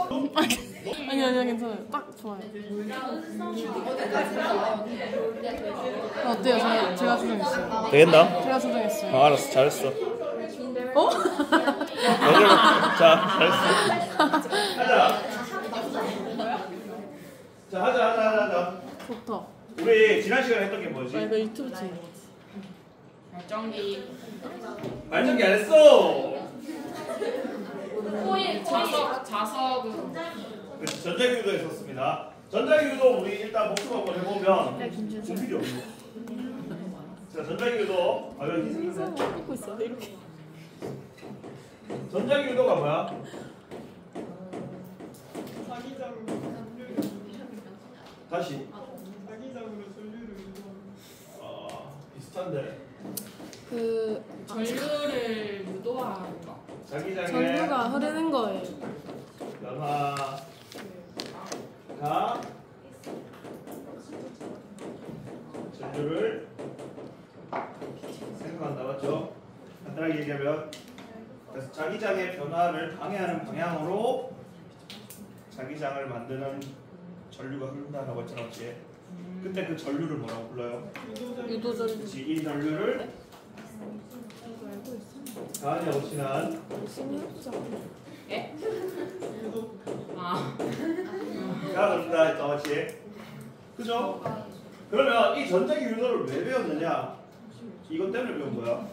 아니 괜찮아요. 딱 좋아요. 어때요? 제가 조정했어요. 되겠나? 제가 조정했어요. 알았어, 잘했어. 어? 자, 잘했어. 하자. 자, 하자. 좋다. 우리 지난 시간에 했던 게 뭐지? 나 이거 유튜브 찍는 거지. 발전기 발전기 안 했어. 코일 자석은 그래서 전자기유도 했었습니다. 전자기유도 우리 일단 복습 한번 해보면 공필이 없네. 자, 전자기유도 여기 흰색이네. 찍고 있어. 이렇게. 전자기유도가 뭐야? 자기장으로 전류를 다시. 자기장으로 전류를 유도하는 비슷한데. 전류를 유도하는 거. 자기장에 전류가 흐르는 거예요. 변화가 전류를 생성한다, 맞죠? 간단하게 얘기하면 그래서 자기장의 변화를 방해하는 방향으로 자기장을 만드는 전류가 흐른다라고 했잖아, 맞지? 그때 그 전류를 뭐라고 불러요? 유도전류. 그렇지, 이 전류를 가은이 오친한 예? 아. 가 흐른다 했다, 맞지? 그죠? 그러면 이 전자기 유도를 왜 배웠느냐? 이것 때문에 배운 거야.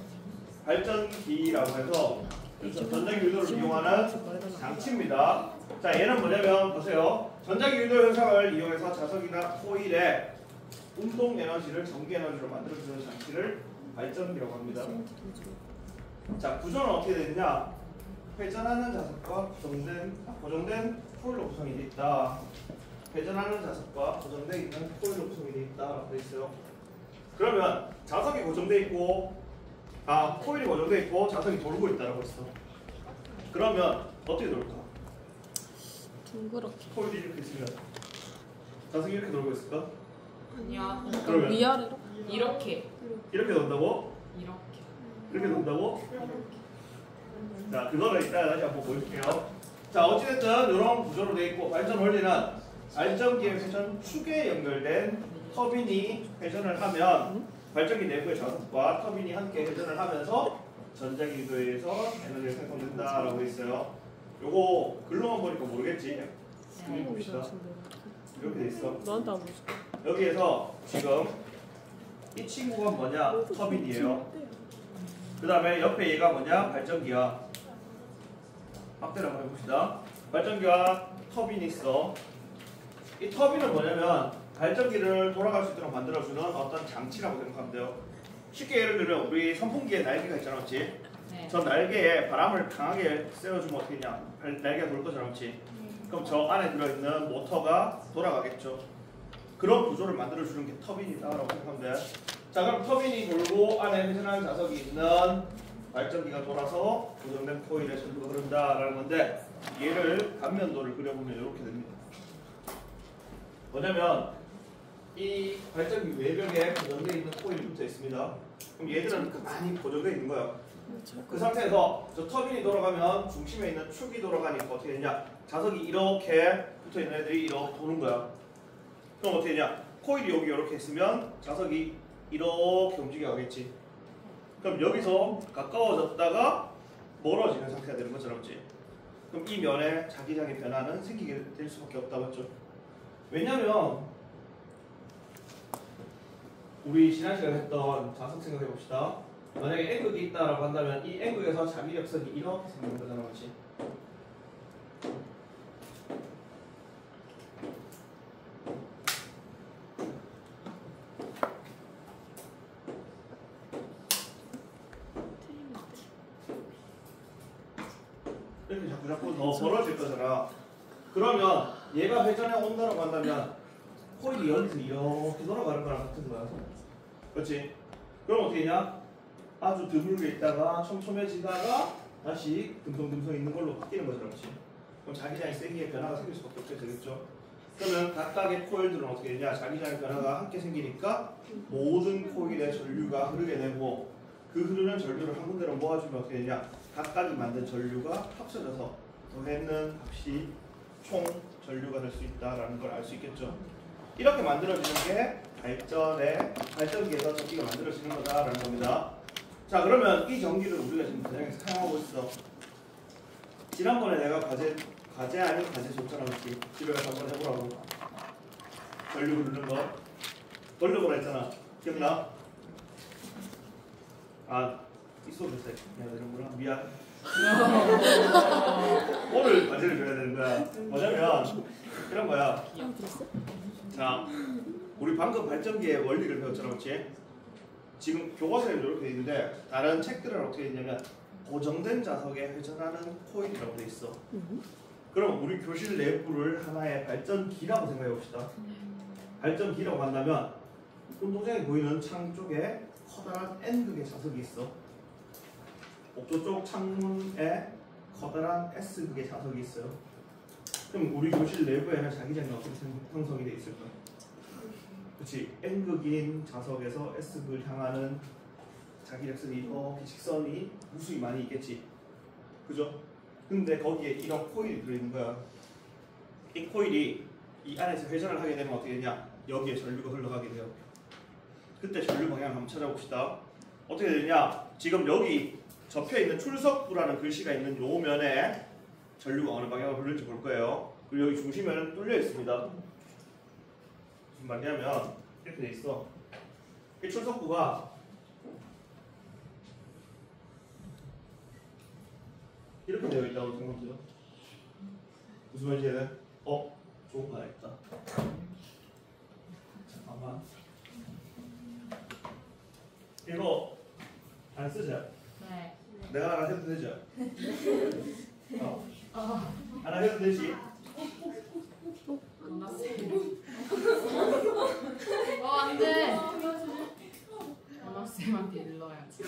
발전기라고 해서 전자기 유도를 이용하는 장치입니다. 자, 얘는 뭐냐면 보세요. 전자기 유도 현상을 이용해서 자석이나 코일에 운동 에너지를 전기 에너지로 만들어주는 장치를 발전기라고 합니다. 자, 구조는 어떻게 되느냐? 회전하는 자석과 고정된 코일로 구성이 되어 있다. 회전하는 자석과 고정되어 있는 코일로 구성이 되어 있다라고 되어 있어요. 그러면 자석이 고정되어 있고, 코일이 고정되어 있고 자석이 돌고 있다라고 했어. 그러면 어떻게 돌까? 둥그렇게. 코일이 이렇게 있으면 자석이 이렇게 돌고 있을까? 아니야. 그러면 위아래로? 이렇게. 이렇게 돈다고? 이렇게. 이렇게 돈다고? 자, 그거를 이따 다시 한번 보여줄게요. 자, 어찌됐든 이런 구조로 되어 있고, 발전 원리는 발전기의 회전 축에 연결된 터빈이 회전을 하면 발전기 내부의 자석과 터빈이 함께 회전을 하면서 전자기 유도에서 에너지가 생성된다라고 있어요. 요거 글로만 보니까 모르겠지? 그림 봅시다. 이렇게 돼 있어. 너한테 안 보여줘. 여기에서 지금 이 친구가 뭐냐? 터빈이에요. 그 다음에 옆에 얘가 뭐냐? 발전기야. 확대를 한번 해봅시다. 발전기와 터빈이 있어. 이 터빈은 뭐냐면 발전기를 돌아갈 수 있도록 만들어주는 어떤 장치라고 생각하면 돼요. 쉽게 예를 들면 우리 선풍기에 날개가 있잖아, 맞지? 네. 저 날개에 바람을 강하게 쐬어주면 어떻게 되냐? 날개가 돌 거잖아, 맞지? 그럼 저 안에 들어있는 모터가 돌아가겠죠. 그런 구조를 만들어주는 게 터빈이다라고 생각하면 돼. 자, 그럼 터빈이 돌고 안에 회전하는 자석이 있는 발전기가 돌아서 고정된 코일에 전류가 흐른다라는 건데, 얘를 단면도를 그려보면 이렇게 됩니다. 뭐냐면 이 발전기 외벽에 고정되어 있는 코일이 붙어 있습니다. 그럼 얘들은 가만히 고정되어 있는 거야. 그 상태에서 저 터빈이 돌아가면 중심에 있는 축이 돌아가니까 어떻게 되냐? 자석이 이렇게 붙어 있는 애들이 이렇게 도는 거야. 그럼 어떻게 되냐? 코일이 여기 이렇게 있으면 자석이 이렇게 움직여 가겠지. 그럼 여기서 가까워졌다가 멀어지는 상태가 되는 것처럼, 그렇지? 그럼 이 면에 자기장의 변화는 생기게 될 수밖에 없다, 맞죠? 왜냐면 우리 지난 시간에 했던 자석 생각해 봅시다. 만약에 N극이 있다라고 한다면 이 N극에서 자기력선이 이렇게 생기는 거잖아, 그렇지? 이렇게 자꾸 더 벌어질 거잖아. 그러면 얘가 회전해 온다라고 한다면 코일이 여기서 이렇게 돌아가는 거랑 같은 거야. 그렇지? 그럼 어떻게 되냐? 아주 드물게 있다가 촘촘해지다가 다시 듬성듬성 있는 걸로 바뀌는 거죠, 그렇지? 그럼 자기장의 세기에 변화가 생길 수밖에 없게 되겠죠? 그러면 각각의 코일들은 어떻게 되냐? 자기장의 변화가 함께 생기니까 모든 코일에 전류가 흐르게 되고, 그 흐르는 전류를 한 군데로 모아주면 어떻게 되냐? 각각이 만든 전류가 합쳐져서 더했는 값이 총 전류가 될 수 있다라는 걸 알 수 있겠죠. 이렇게 만들어지는 게 발전기에서 전기가 만들어지는 거다라는 겁니다. 자, 그러면 이 전기를 우리가 지금 대량에서 사용하고 있어. 지난번에 내가 과제 아닌 과제 줬잖아, 그렇지? 집에 가서 한번 해보라고. 전류 흐르는 거 돌려보라 했잖아. 기억나? 아, 있어도 됐어. 해야 되는구나. 미안. 오늘 과제를 줘야 되는 거야. 뭐냐면 이런 거야. 자, 우리 방금 발전기의 원리를 배웠잖아, 그렇지? 지금 교과서에 이렇게 있는데 다른 책들은 어떻게 있냐면 고정된 자석에 회전하는 코일이라고 돼 있어. 그럼 우리 교실 내부를 하나의 발전기라고 생각해 봅시다. 발전기라고 한다면 운동장에 보이는 창 쪽에 커다란 N극의 자석이 있어. 옥조 쪽 창문에 커다란 S극의 자석이 있어요. 그럼 우리 교실 내부에는 자기장이 어떻게 형성이 돼 있을 거야? 그렇지. N극인 자석에서 S극을 향하는 자기력선이 이렇게 직선이 무수히 많이 있겠지. 그죠? 근데 거기에 이런 코일이 들어있는 거야. 이 코일이 이 안에서 회전을 하게 되면 어떻게 되냐? 여기에 전류가 흘러가게 돼요. 그때 전류 방향을 한번 찾아봅시다. 어떻게 되냐? 지금 여기 접혀있는 출석부라는 글씨가 있는 요 면에 전류가 어느 방향으로 흐르는지 볼 거예요. 그리고 여기 중심에는 뚫려 있습니다. 무슨 말이냐면 이렇게 돼 있어. 이 출석부가 이렇게 되어 있다고 생각해요. 무슨 말인지 알아요? 좋은 거 하나 있다. 잠깐만. 이거 안 쓰죠? 네. 내가 하나 해도 되죠? 하나 해도 되지? 안 났어요. 안 돼. 엄마쌤한테 일러야지.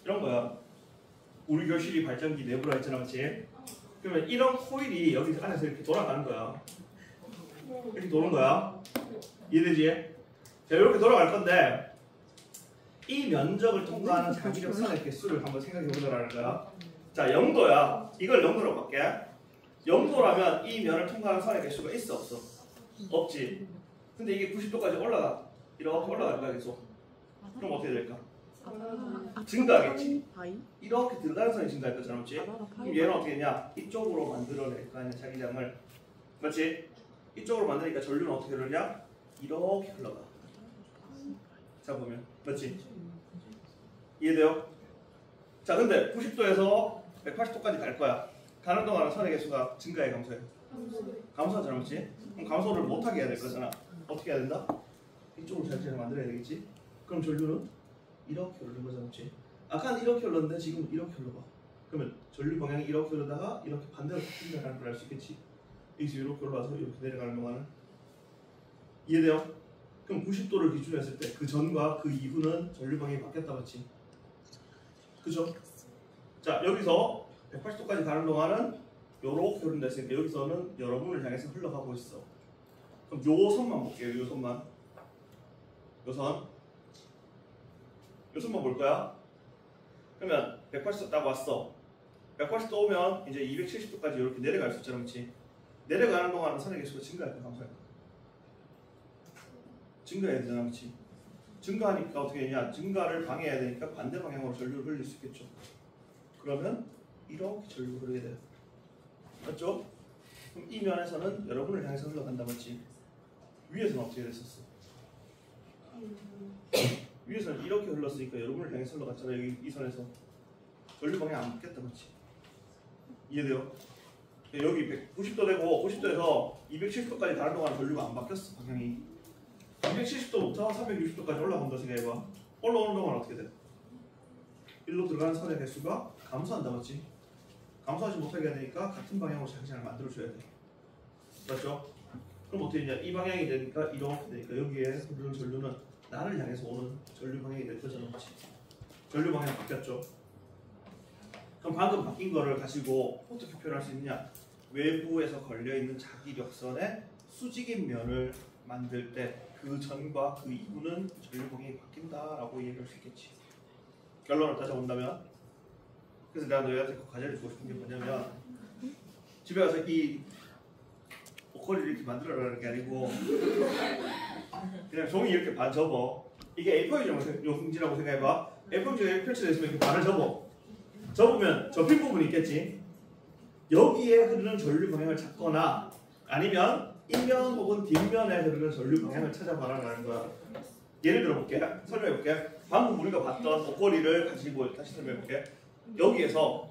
이런 거야. 우리 교실이 발전기 내부라 했잖아, 그렇지? 그러면 이런 코일이 여기 안에서 이렇게 돌아가는 거야. 이렇게 도는 거야. 이해되지? 자, 이렇게 돌아갈 건데 이 면적을 통과하는 자기력선의 개수를 한번 생각해 보자라는 거야. 자, 0도야. 이걸 0도로 볼게. 0도라면 이 면을 통과하는 선의 개수가 있어, 없어? 없지. 근데 이게 90도까지 올라가. 이렇게 올라갈 거야, 계속. 그럼 어떻게 될까? 증가하겠지. 이렇게 들어가는 선이 증가할 거잖아, 맞지? 그럼 얘는 어떻게 되냐? 이쪽으로 만들어낼 거 아니야, 자기장을. 맞지? 이쪽으로 만드니까 전류는 어떻게 흐르냐? 이렇게 흘러가. 자, 보면. 맞지? 이해돼요? 자, 근데 90도에서 180도까지 갈 거야. 가는 동안은 선의 개수가 증가해, 감소해? 감소하잖아, 맞지? 그럼 감소를 못하게 해야 될 거잖아. 어떻게 해야 된다? 이쪽으로 자기장을 만들어야 되겠지? 그럼 전류는 이렇게 흐르는 거잖아, 맞지? 아까는 이렇게 흘렀는데 지금 이렇게 흘러봐. 그러면 전류 방향이 이렇게 흐르다가 이렇게 반대로 바뀐다는 걸 알 수 있겠지? 여기서 이렇게 올라와서 이렇게 내려가는 동안은 이해돼요? 그럼 90도를 기준으로 했을 때 그 전과 그 이후는 전류 방향이 바뀌었다, 맞지? 그죠? 자, 여기서 180도까지 가는 동안은 요렇게 흐른다 했으니까 여기서는 여러분을 향해서 흘러가고 있어. 그럼 요 선만 볼게요, 요 선만. 요 선. 요 선만 볼 거야. 그러면 180도 딱 왔어. 180도 오면 이제 270도까지 이렇게 내려갈 수 있잖아, 그렇지? 내려가는 동안은 선의 개수가 증가할까, 감소할까? 증가해야 되잖아, 그렇지? 증가하니까 어떻게 되냐? 증가를 방해해야 되니까 반대 방향으로 전류를 흘릴 수 있겠죠. 그러면 이렇게 전류가 흐르게 돼요. 맞죠? 그럼 이 면에서는 여러분을 향해서 흘러간다, 맞지? 위에서는 어떻게 됐었어? 위에서는 이렇게 흘렀으니까 여러분을 향해서 흘러갔잖아. 여기 이 선에서 전류 방향 안 바뀌었다, 맞지? 이해돼요? 여기 190도 되고 90도에서 270도까지 가는 동안 전류가 안 바뀌었어, 방향이. 270도부터 360도까지 올라간다 생각해봐. 올라오는 동안 어떻게 돼? 일로 들어가는 선의 개수가 감소한다, 맞지? 감소하지 못하게 해야 되니까 같은 방향으로 자기장을 만들어줘야 돼. 맞죠? 그럼 어떻게 되냐? 이 방향이 되니까 이렇게 되니까 여기에 흐르는 전류는 나를 향해서 오는 전류 방향이 될 거잖아, 맞지? 전류 방향 바뀌었죠? 그럼 방금 바뀐 거를 가지고 어떻게 표현할 수 있느냐? 외부에서 걸려있는 자기력선의 수직인 면을 만들 때 그 전과 그 이후는 전류 방향이 바뀐다라고 이해할 수 있겠지. 결론을 따져본다면, 그래서 내가 너희한테 과제를 주고 싶은 게 뭐냐면, 집에 가서 이 옷걸이를 이렇게 만들어라는 게 아니고 그냥 종이 이렇게 반 접어. 이게 A4 용지라고 생각해봐. A4용지가 이렇게 펼쳐져 있으면 이렇게 반을 접으면 접힌 부분이 있겠지. 여기에 흐르는 전류 방향을 찾거나 아니면 인면 혹은 뒷면에 흐르는 전류 방향을 찾아봐라라는 거야. 예를 들어볼게. 설명해볼게. 방금 우리가 봤던 옷걸이를 가지고 다시 설명해볼게. 여기에서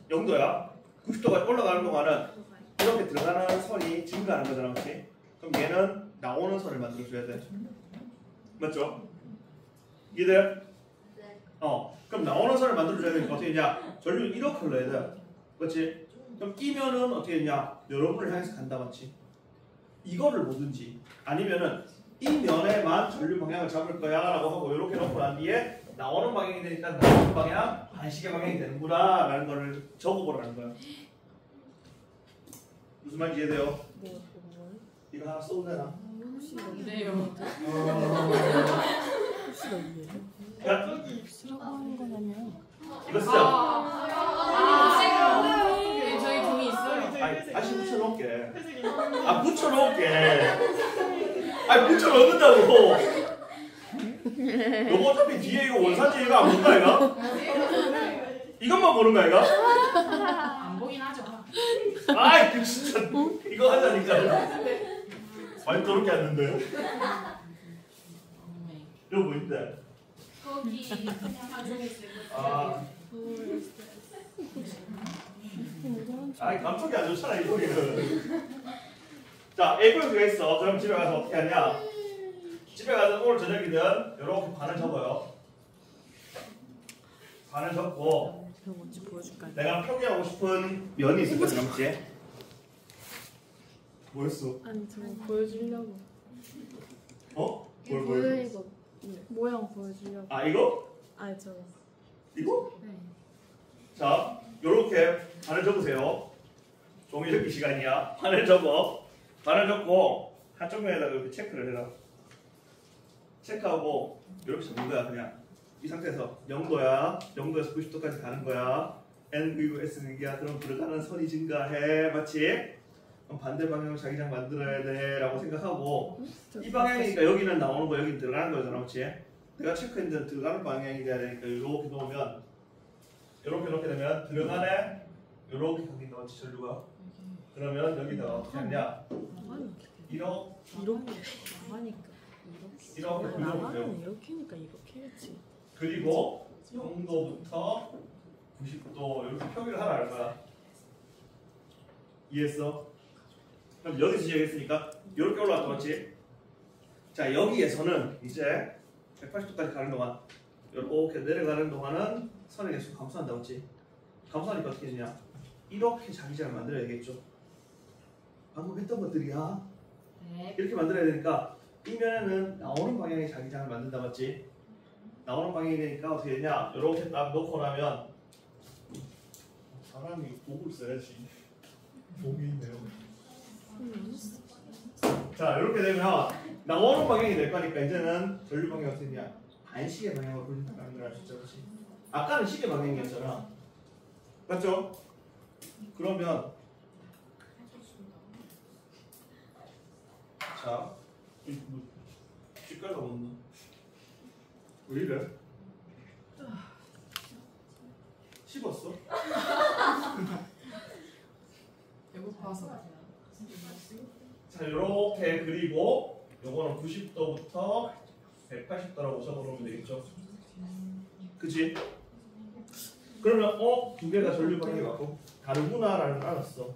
0도야. 90도까지 올라가는 동안은 이렇게 들어가는 선이 증가하는 거잖아, 그렇지? 그럼 얘는 나오는 선을 만들어줘야 돼. 맞죠? 이해돼? 네. 그럼 나오는 선을 만들어줘야 되니까 어떻게 되냐? 전류를 이렇게 흘러야 돼. 그렇지? 그럼 이 면은 어떻게 되냐? 여러분을 향해서 간다, 맞지? 이거를 보든지 아니면은 이 면에만 전류 방향을 잡을 거야 라고 하고 이렇게 놓고 난 뒤에 나오는 방향이 되니까 나오는 방향 반시계 방향이 되는구나 라는 거를 적어보라는 거야. 무슨 말인지 이해돼요? 이거 하나 써도 되나? 네요. 야, 쓰라고 하는 건 아니야. 이거 쓰자. 네, 저희 종이 있어요. 아니, 다시 붙여놓을게. 회색 이거 붙여놓을게. 아니, 붙여넣는다고. 요거 어차피 뒤에 이거 원산지 이거 안 본다, 이거? 이것만 보는 거야, 이거? 안 보긴 하죠. 아이, 그 진짜. 이거 하자니까. 많이 더럽게 왔는데. 이거 보인대. 거기 그냥 가지고 있을 거. 아. 아이, 감촉이 안 좋잖아, 이 소리는. 자, A4용지가 있어. 그럼 집에 가서 어떻게 하냐? 집에 가서 오늘 저녁이든 이렇게 반을 접어요. 반을 접고 제가 뭔지 보여줄까요? 내가 표기하고 싶은 면이 있을 거지, 남지? 뭐였어? 아니 저 보여주려고. 뭘 보여 보여? 이거 모양 보여주려고. 아, 이거? 아니 저 이거? 네. 자, 요렇게 반을 접으세요. 종이 접기 시간이야. 반을 접어. 반을 접고 한쪽 면에다가 이렇게 체크를 해라. 체크하고 이렇게 접는 거야, 그냥. 이 상태에서 0도야. 0도에서 90도까지 가는 거야. N 그리고 S는 이야. 그럼 들어가는 선이 증가해. 맞지? 그럼 반대 방향으로 자기장 만들어야 돼. 라고 생각하고 이 방향이니까 여기는 나오는 거, 여기는 들어가는 거잖아. 맞지? 내가 체크했는데 들어가는 방향이 돼야 되니까 이렇게 놓으면 이렇게 되면 들어가네. 이렇게 가긴다. 맞지? 전류가. 그러면 여기다가 어떻게 하냐? 이렇게 나가니까 이렇게 굴려보세요. 나가는 이렇게니까 이렇게겠지. 그리고 0도부터 90도 이렇게 표기를 하라는 거야. 이해했어? 그럼 여기서 시작했으니까 이렇게 올라왔다, 맞지? 자, 여기에서는 이제 180도까지 가는 동안 이렇게 내려가는 동안은 선의 개수 감소한다, 맞지? 감소하니까 어떻게 되냐? 이렇게 자기장을 만들어야겠죠. 방금 했던 것들이야. 네. 이렇게 만들어야 되니까 이 면에는 나오는 방향의 자기장을 만든다, 맞지? 나오는 방향이 되니까 어떻게 되냐? 이렇게 딱 놓고 나면 사람이 목을 써야지. 목이 있네요. 자, 이렇게 되면 나오는 방향이 될 거니까 이제는 전류 방향이 어떻게 되냐? 반시계 방향으로 돌린다는 걸 알 수 있죠, 그렇지? 아까는 시계 방향이었잖아. 맞죠? 그러면 자, 뭐 색깔가 없나? 왜 이래? 씹었어? 배고파서. 자, 요렇게 그리고 요거는 90도부터 180도라고 적어놓으면 되겠죠? 그치? 그러면 두 개가 전류 방향이 맞고 다르구나라는 걸 알았어.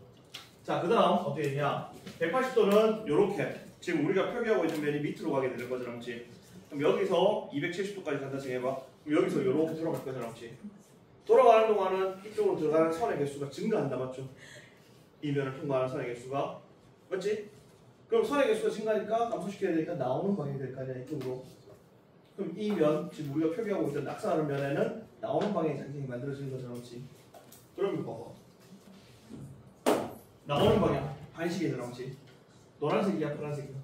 자, 그 다음 어떻게 되냐? 180도는 요렇게 지금 우리가 표기하고 있는 면이 밑으로 가게 되는 거잖아, 그렇지? 그럼 여기서 270도까지 간다 생각해봐. 그럼 여기서 요렇게 돌아갈 거잖아, 그렇지? 돌아가는 동안은 이쪽으로 들어가는 선의 개수가 증가한다, 맞죠? 이 면을 통과하는 선의 개수가, 맞지? 그럼 선의 개수가 증가하니까 감소시켜야 되니까 나오는 방향이 될 거 아니야, 이쪽으로. 그럼 이 면, 지금 우리가 표기하고 있던 낙서하는 면에는 나오는 방향의 장점이 만들어지는 거잖아, 그렇지? 그러면 봐봐. 나오는 방향 반시계잖아, 그렇지? 노란색이야, 파란색이야?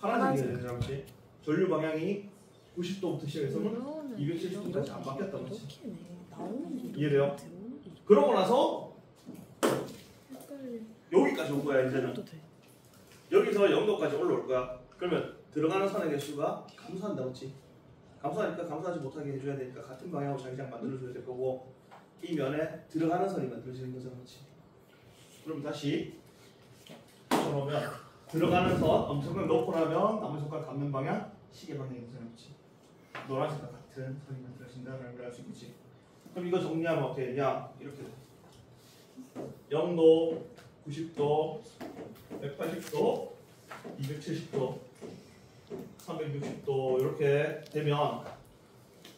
파란색이야, 그렇지? 전류 방향이 90도부터 시작해서는 270도까지 안 바뀌었다, 그렇지? 이렇게네. 나오는 게 이해돼요? 들어오는 게 그러고 나서 헷갈려. 여기까지 온 거야, 이제는. 또 돼. 여기서 0도까지 올라올 거야. 그러면 들어가는 선의 개수가 감소한다, 그렇지? 감소하니까 감소하지 못하게 해줘야 되니까 같은 방향으로 자기장 만들어줘야 될 거고 이 면에 들어가는 선이 만들어지는 거잖아, 그렇지? 그럼 다시 붙여놓으면 들어가는 선 엄청나게 놓고 나면 나머지 손가락 감는 방향 시계 방향이 되잖아, 그렇지? 노란색과 같은 선이 만들어진다는 걸 알 수 있겠지? 그럼 이거 정리하면 어떻게 되냐? 이렇게 돼. 0도, 90도, 180도, 270도, 360도 이렇게 되면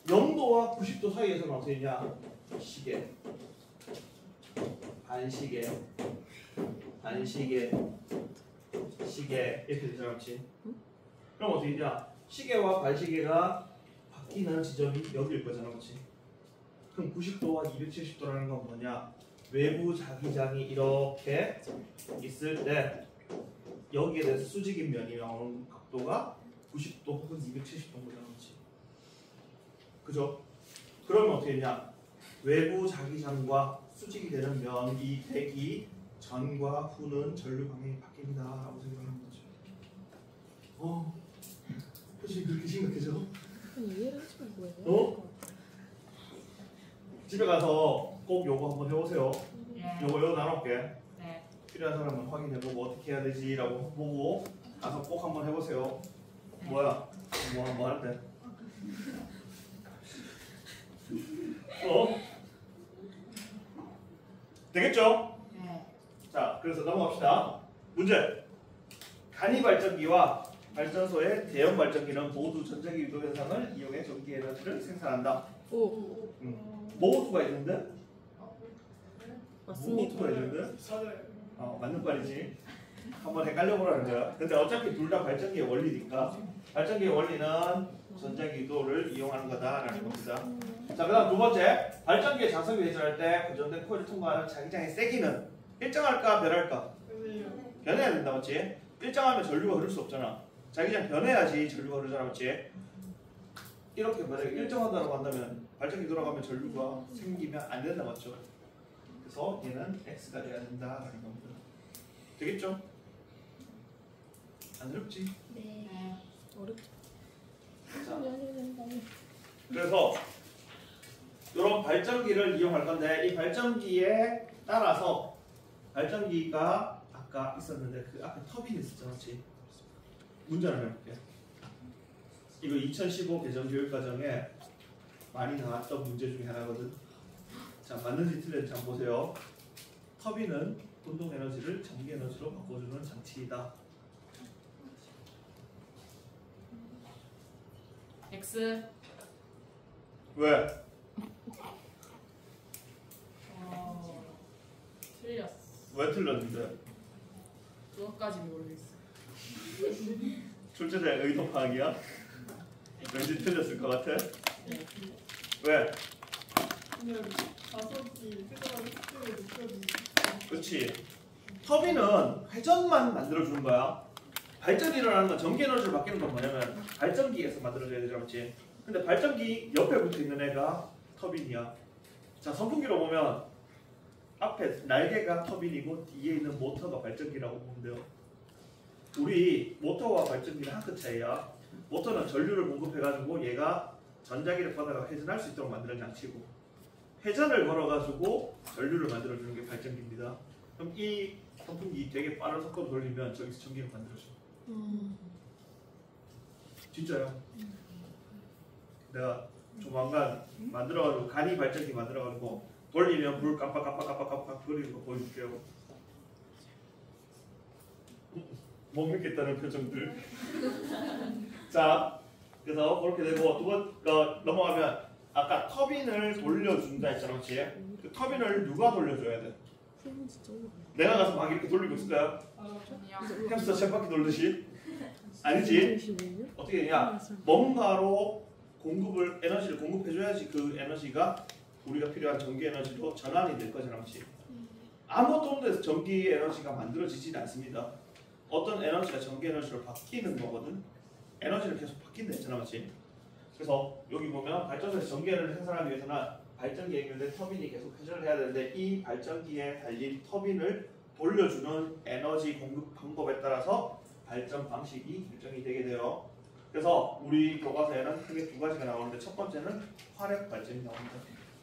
0도와 90도 사이에서는 어떻게 되냐? 시계, 반시계, 반시계, 시계 이렇게 되잖아, 그렇지? 그럼 어떻게 되냐? 시계와 반시계가 바뀌는 지점이 여기일 거잖아, 그렇지? 그럼 90도와 270도라는 건 뭐냐? 외부 자기장이 이렇게 있을 때 여기에 대해서 수직인 면이 나오는 각도가 90도 혹은 270도인 거지. 그죠? 그러면 어떻게 되냐? 외부 자기장과 수직이 되는 면 이 대기 전과 후는 전류 방향이 바뀝니다 라고 생각하는 거죠. 표정이 그렇게 심각해져? 아니, 이해를 하지 말고 해. 어? 집에 가서 꼭 요거 한번 해보세요. 예. 요거 나눠볼게. 네. 필요한 사람은 확인해보고 어떻게 해야 되지라고 보고 가서 꼭 한번 해보세요. 뭐야? 뭐 하는데? 되겠죠? 네. 자, 그래서 넘어갑시다. 문제. 간이 발전기와 발전소의 대형 발전기는 모두 전자기 유도 현상을 이용해 전기 에너지를 생산한다. 오, 모두가 있는데? 맞습니다. 모두가 있는데? 맞아요. 맞는 말이지. 한번 헷갈려 보라는 거야. 근데 어차피 둘 다 발전기의 원리니까 발전기의 원리는 전자기 유도를 이용하는 거다라는 겁니다. 자, 그다음 두 번째. 발전기의 자석이 회전할 때 고정된 코일을 통과하는 자기장의 세기는 일정할까 변할까? 선생님. 변해야 된다, 맞지? 일정하면 전류가 흐를 수 없잖아. 자기장 변해야지 전류가 흐르잖아, 맞지? 이렇게 만약에 일정하다고 한다면 발전기 돌아가면 전류가 생기면 안 된다, 맞죠? 그래서 얘는 X가 돼야 된다라는 겁니다. 되겠죠? 안 어렵지? 네. 네. 어렵죠. 자, 그래서 이런 발전기를 이용할 건데 이 발전기에 따라서 발전기가 아까 있었는데 그 앞에 터빈이 있었잖아, 그렇지? 문제를 해볼게. 이거 2015 개정 교육과정에 많이 나왔던 문제 중에 하나거든. 자, 맞는지 틀렸는지 한번 보세요. 터빈은 운동 에너지를 전기 에너지로 바꿔주는 장치이다. X. 왜? 틀렸어. 왜 틀렸는데? 그것까지 모르겠어. 출제자의 의도 파악이야? 왠지 틀렸을 것 같아? 왜? 그냥 자석이 회전하는 스피드를 느껴지는. 그렇지. 터빈은 회전만 만들어주는 거야. 발전이 일어나는 건 전기 에너지로 바뀌는 건 뭐냐면 발전기에서 만들어져야 되잖아, 그렇지? 근데 발전기 옆에 붙어 있는 애가 터빈이야. 자, 선풍기로 보면 앞에 날개가 터빈이고 뒤에 있는 모터가 발전기라고 보면 돼요. 우리 모터와 발전기는 한 끗 차이야. 모터는 전류를 공급해가지고 얘가 전자기를 받아가 회전할 수 있도록 만드는 장치고 회전을 걸어가지고 전류를 만들어주는 게 발전기입니다. 그럼 이 선풍기 되게 빠른 속도로 돌리면 저기서 전기를 만들어줘. 진짜야. 내가 조만간 만들어가지고 간이 발전기 만들어가지고 돌리면 불 깜빡깜빡깜빡깜빡 거리는 거 보여줄게요. 못 믿겠다는 표정들. 자, 그래서 그렇게 되고 두 번 넘어가면 아까 터빈을 돌려준다 했잖아, 그렇지? 그 터빈을 누가 돌려줘야 돼? 그럼 진짜 어려워. 내가 가서 막 이렇게 돌리고 있을까요? 아니요. 햄스터 쳇바퀴 돌듯이? 아니지. 2021년? 어떻게 되냐? 뭔가로 에너지를 공급해줘야지 그 에너지가 우리가 필요한 전기 에너지로 전환이 될 거잖아, 그렇지? 아무것도 없는 데서 전기 에너지가 만들어지진 않습니다. 어떤 에너지가 전기 에너지로 바뀌는 거거든. 에너지는 계속 바뀐다 했잖아, 맞지? 그래서 여기 보면 발전소에서 전기 에너지를 생산하기 위해서는 발전기에 연결된 터빈이 계속 회전을 해야 되는데 이 발전기에 달린 터빈을 돌려주는 에너지 공급 방법에 따라서 발전 방식이 결정이 되게 돼요. 그래서 우리 교과서에는 크게 두 가지가 나오는데 첫 번째는 화력 발전이 나옵니다.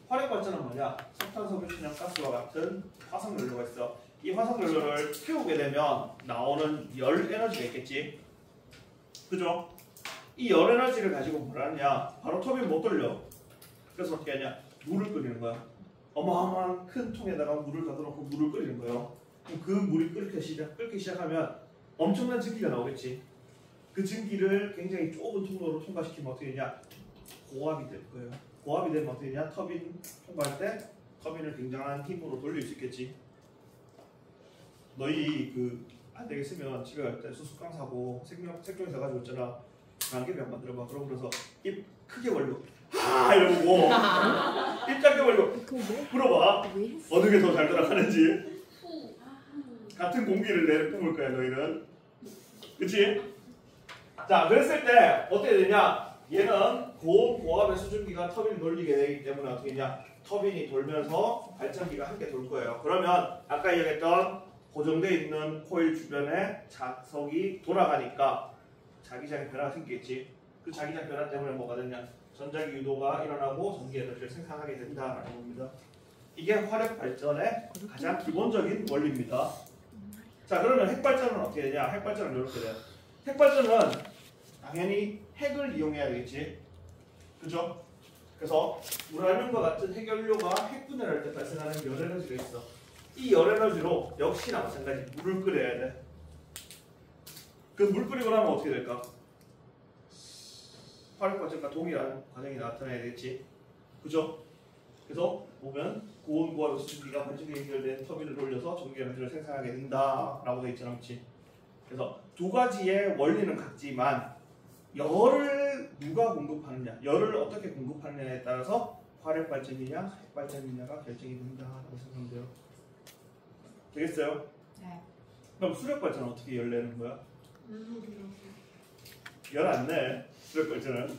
화력 발전은 뭐냐? 석탄소, 유친형 가스와 같은 화석 연료가 있어. 이 화석 연료를 태우게 되면 나오는 열 에너지가 있겠지. 그죠? 이 열 에너지를 가지고 뭘 하느냐? 바로 터빈 못 돌려. 그래서 어떻게 하냐? 물을 끓이는 거야. 어마어마한 큰 통에다가 물을 가둬놓고 물을 끓이는 거예요. 그럼 그 물이 끓기 시작하면 엄청난 증기가 나오겠지. 그 증기를 굉장히 좁은 통로로 통과시키면 어떻게 되냐? 고압이 될 거예요. 고압이 되면 어떻게 되냐? 터빈 통과할 때 터빈을 굉장한 힘으로 돌릴 수 있겠지. 너희 안 되겠으면 집에 갈 때 수습강 사고 색종이 사가지고 있잖아. 안개병 만들어봐. 그러고서 입 크게 벌리고 하 이러고 입 작게 벌리고 그거 왜? 불어봐. 왜 했어? 어느 게 더 잘 돌아가는지. 같은 공기를 내뿜을 거야 너희는. 그치? 자 그랬을 때 어떻게 되냐? 얘는 고압의 수증기가 터빈을 돌리게 되기 때문에 어떻게 되냐? 터빈이 돌면서 발전기가 함께 돌 거예요. 그러면 아까 얘기했던 고정되어 있는 코일 주변에 자석이 돌아가니까 자기장 변화가 생기겠지. 그 자기장 변화 때문에 뭐가 되냐? 전자기 유도가 일어나고 전기 에너지를 생산하게 된다라는 겁니다. 이게 화력 발전의 가장 기본적인 원리입니다. 자 그러면 핵발전은 어떻게 되냐? 핵발전은 이렇게 돼요. 핵발전은 당연히 핵을 이용해야 되겠지. 그죠? 그래서 우라늄과 같은 핵연료가 핵분해할 때 발생하는 열 에너지가 있어. 이 열 에너지로 역시나 마찬가지 물을 끓여야 돼. 그 물 끓이고 나면 어떻게 될까? 화력 발전과 동일한 과정이 나타나야 되겠지. 그죠? 그래서 보면 고온 고압의 수증기가 발전기에 연결된 터빈을 돌려서 전기 에너지를 생산하게 된다라고 되어 있잖아, 그렇지? 그래서 두 가지의 원리는 같지만 열을 누가 공급하느냐, 열을 어떻게 공급하느냐에 따라서 화력 발전이냐, 핵 발전이냐가 결정이 된다라고 생각하면 돼요. 되겠어요? 네. 그럼 수력 발전은 어떻게 열 내는 거야? 물놀이라고. 열 안 내. 수력 발전은.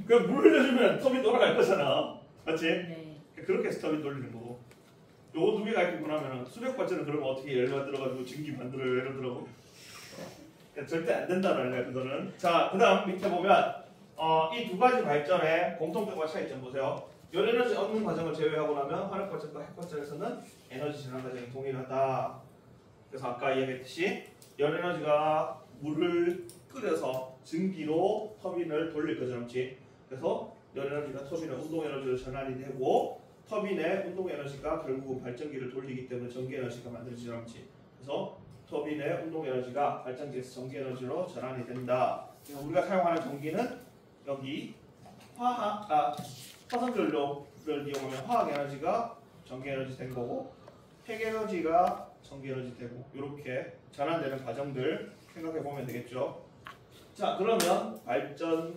그럼 물 흘려주면 터빈 돌아갈 거잖아, 맞지? 네. 그렇게 해서 터빈 돌리는 거고. 요거 두 개가 있고 나면은 수력 발전은 그러면 어떻게 열 만들어가지고 증기 만들어요, 예를 들어. 절대 안 된다는 거야, 그거는. 자, 그다음 밑에 보면 이 두 가지 발전의 공통점과 차이점 보세요. 열 에너지 얻는 과정을 제외하고 나면 화력 발전과 핵 발전에서는 에너지 전환 과정이 동일하다. 그래서 아까 이야기했듯이 열 에너지가 물을 끓여서 증기로 터빈을 돌릴 거죠, 그렇지? 그래서 열 에너지가 터빈의 운동 에너지로 전환이 되고 터빈의 운동 에너지가 결국은 발전기를 돌리기 때문에 전기 에너지가 만들어지죠, 그렇지? 그래서 터빈의 운동 에너지가 발전기에서 전기 에너지로 전환이 된다. 그래서 우리가 사용하는 전기는 여기 화석연료를 이용하면 화학 에너지가 전기 에너지 된 거고 핵 에너지가 전기 에너지 되고 이렇게 전환되는 과정들 생각해 보면 되겠죠. 자 그러면 발전소의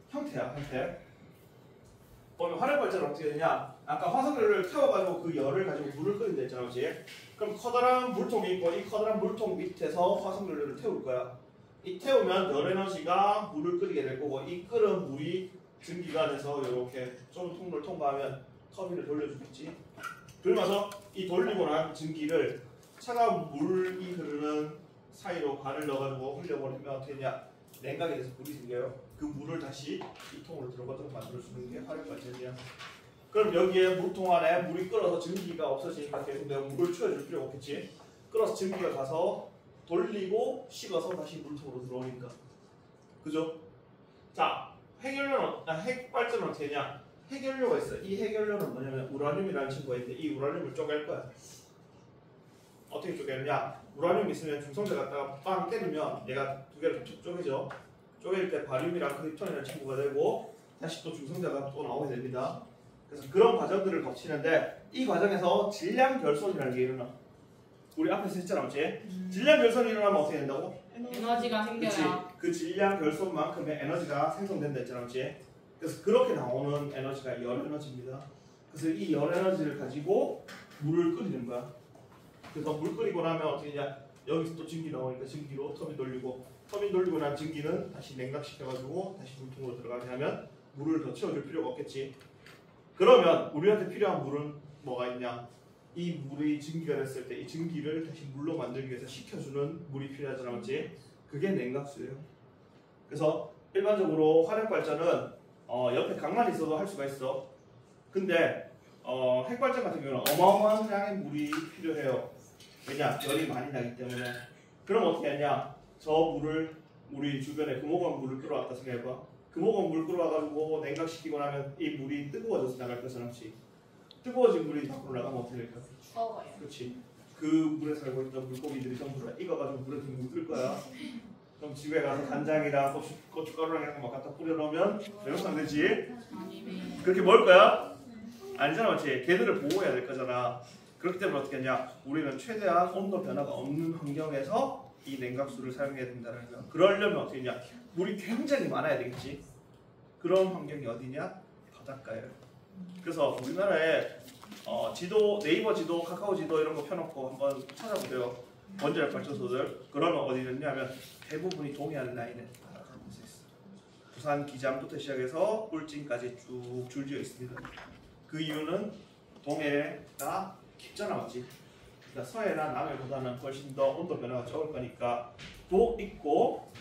형태야, 형태. 보면 화력 발전은 어떻게 되냐? 아까 화석연료를 태워가지고 그 열을 가지고 물을 끓인다 했잖아, 그렇지? 그럼 커다란 물통이 있고 이 커다란 물통 밑에서 화석연료를 태울 거야. 이 태우면 열 에너지가 물을 끓이게 될 거고 이 끓은 물이 증기가 돼서 이렇게 좁은 통로를 통과하면 터빈을 돌려주겠지. 그러면서 이 돌리고 난 증기를 차가운 물이 흐르는 사이로 관을 넣어가지고 흘려버리면 어떻게 되냐? 냉각이 돼서 물이 생겨요. 그 물을 다시 이 통으로 들어가도록 만들어주는 게 화력 발전이야. 그럼 여기에 물통 안에 물이 끓어서 증기가 없어지니까 계속 내가 물을 채워줄 필요가 없겠지. 끓어서 증기가 가서 돌리고 식어서 다시 물통으로 들어오니까. 그죠? 자, 핵 발전은 어떻게 되냐? 핵연료가 있어. 이 핵연료는 뭐냐면 우라늄이라는 친구가 있는데 이 우라늄을 쪼갤 거야. 어떻게 쪼개느냐? 우라늄 있으면 중성자 갖다가 빵 때리면 얘가 두 개를 툭 쪼개죠. 쪼갤 때 바륨이랑 크립톤이라는 친구가 되고 다시 또 중성자가 또 나오게 됩니다. 그래서 그런 과정들을 거치는데 이 과정에서 질량 결손이라는 게 일어나. 우리 앞에서 했잖아, 맞지? 질량 결손이 일어나면 어떻게 된다고? 에너지가 그치? 생겨요. 그 질량 결손만큼의 에너지가 생성된다 했잖아, 맞지? 그래서 그렇게 나오는 에너지가 열 에너지입니다. 그래서 이 열 에너지를 가지고 물을 끓이는 거야. 그래서 물 끓이고 나면 어떻게 되냐? 여기서 또 증기 나오니까 증기로 터빈 돌리고, 터빈 돌리고 난 증기는 다시 냉각시켜가지고 다시 물통으로 들어가게 하면 물을 더 채워줄 필요가 없겠지. 그러면 우리한테 필요한 물은 뭐가 있냐? 이 물이 증기가 됐을 때 이 증기를 다시 물로 만들기 위해서 식혀주는 물이 필요하잖아, 맞지? 그게 냉각수예요. 그래서 일반적으로 화력 발전은 옆에 강만이 있어도 할 수가 있어. 근데 핵발전 같은 경우는 어마어마한 양의 물이 필요해요. 왜냐? 열이 많이 나기 때문에. 그럼 어떻게 하냐? 저 물을 우리 주변에 금호강 물을 끌어왔다 생각해봐. 금호강 물 끌어와가지고 냉각시키고 나면 이 물이 뜨거워져서 나갈 거잖아, 그렇지? 뜨거워진 물이 밖으로 나가면 어떻게 될까? 죽어요. 그렇지. 그 물에 살고 있던 물고기들이 전부 다 익어가지고 물에 둥둥 뜰 거야. 그럼 집에 가서 간장이랑 고춧가루랑 이런 거 막 갖다 뿌려놓으면 매운탕 되지? 아니네. 그렇게 먹을 거야? 아니잖아, 맞지? 걔들을 보호해야 될 거잖아. 그렇기 때문에 어떻게 하냐? 우리는 최대한 온도 변화가 없는 환경에서 이 냉각수를 사용해야 된다는 거야. 그러려면 어떻게 하냐? 물이 굉장히 많아야 되겠지? 그런 환경이 어디냐? 바닷가예요. 그래서 우리나라에 지도, 네이버 지도, 카카오 지도 이런 거 펴놓고 한번 찾아보세요. 원자력 발전소들. 그러면 어디 있냐면 대부분이 동해안 라인에 바닷가에 있어. 부산 기장부터 시작해서 울진까지 쭉 줄지어 있습니다. 그 이유는 동해가 깊잖아, 맞지? 그러니까 서해나 남해보다는 훨씬 더 온도 변화가 적을 거니까 도 있고,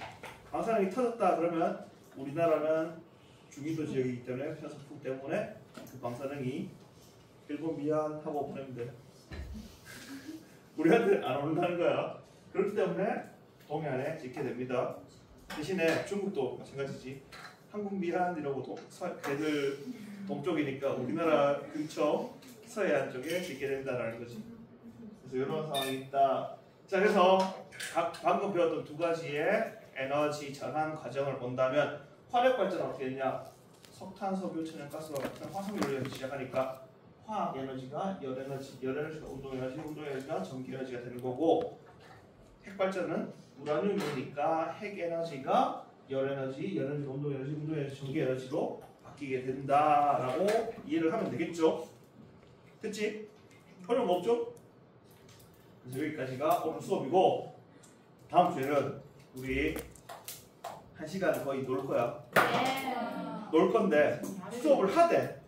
방사능이 터졌다 그러면 우리나라는 중위도 지역이기 때문에 편서풍 때문에 그 방사능이 일본 미안하고 보내면 돼. 우리한테 안 오는다는 거야. 그렇기 때문에 동해안에 짓게 됩니다. 대신에 중국도 마찬가지지. 한국 미안 이러고 걔들 동쪽이니까 우리나라 근처 서해안 쪽에 짓게 된다라는 거지. 그래서 이런 상황이 있다. 자, 그래서 방금 배웠던 두 가지의 에너지 전환 과정을 본다면 화력 발전은 어떻게 되냐? 석탄, 석유, 천연가스와 같은 화석 연료에서 시작하니까 화학 에너지가 열 에너지, 열 에너지가 운동 에너지, 운동 에너지가 전기 에너지가 되는 거고, 핵 발전은 우라늄이니까 핵 에너지가 열 에너지, 열 에너지가 운동 에너지, 운동 에너지, 전기 에너지로 바뀌게 된다라고 이해를 하면 되겠죠? 됐지? 어려운 거 없죠? 그래서 여기까지가 오늘 수업이고, 다음 주에는 우리 1시간 거의 놀 거야. 놀 건데 수업을 하되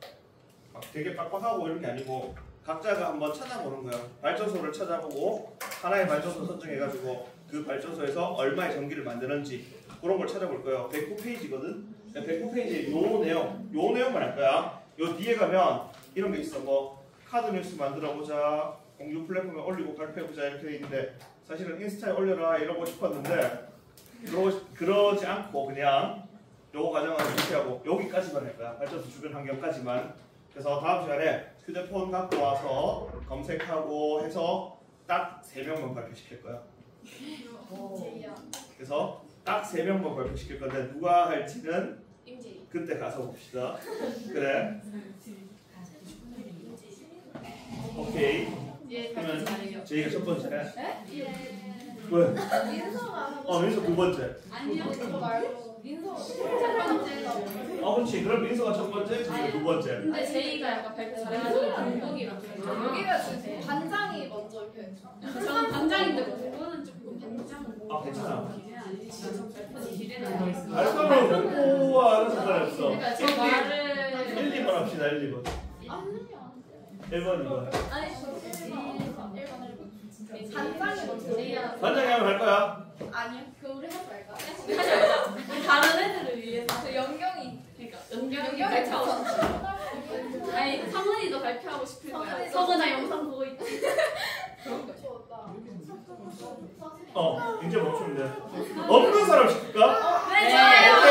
막 되게 빡빡하고 이런 게 아니고 각자가 한번 찾아보는 거야. 발전소를 찾아보고 하나의 발전소 선정해가지고 그 발전소에서 얼마의 전기를 만드는지 그런 걸 찾아볼 거예요. 109페이지거든. 109페이지에 요 내용만 할 거야. 요 뒤에 가면 이런 게 있어. 뭐 카드 뉴스 만들어보자, 공유 플랫폼에 올리고 발표해보자 이렇게 돼 있는데, 사실은 인스타에 올려라 이러고 싶었는데 그러지 않고 그냥 요거 과정을 이렇게 하고 여기까지만 할 거야. 발전소 주변 환경까지만. 그래서 다음 시간에 휴대폰 갖고 와서 검색하고 해서 딱 3명만 발표시킬 거야. 그래서 딱 3명만 발표시킬 건데 누가 할지는 그때 가서 봅시다. 그래. 오케이. 그러면 저희가 첫 번째. 왜? 민서 두 번째. 아니요, 그거 말고 민서 첫 번째. 그렇지. 그럼 민서가 첫 번째, 저희가 두 번째. 근데 제이가 약간 발표 잘해가지고 공복이랑 여기가 지금 반장이 먼저 이렇게. 저는 반장인데 공부는 조금 반장. 괜찮아. 기대는 더 있어. 알파는 공부와 하는 상관없어. 그러니까 제 말을 1, 2번 합시다. 1, 2번. 아니요. 1번, 2번. 아니, 저 1번. 반장이 먼저. 반장이 하면 할 거야. 아니요. 그럼 우리 하지 말까? 다른 애들을 위해서. 저 연경이. 그러니까 연경이 연경이 발표하고 싶어. 아니 성은이도 발표하고 싶을 거야. 성은아 영상 보고 있지. 그런 거 좋다. 이제 멈추면 돼. 없는 사람 시킬까? 네, 저예요.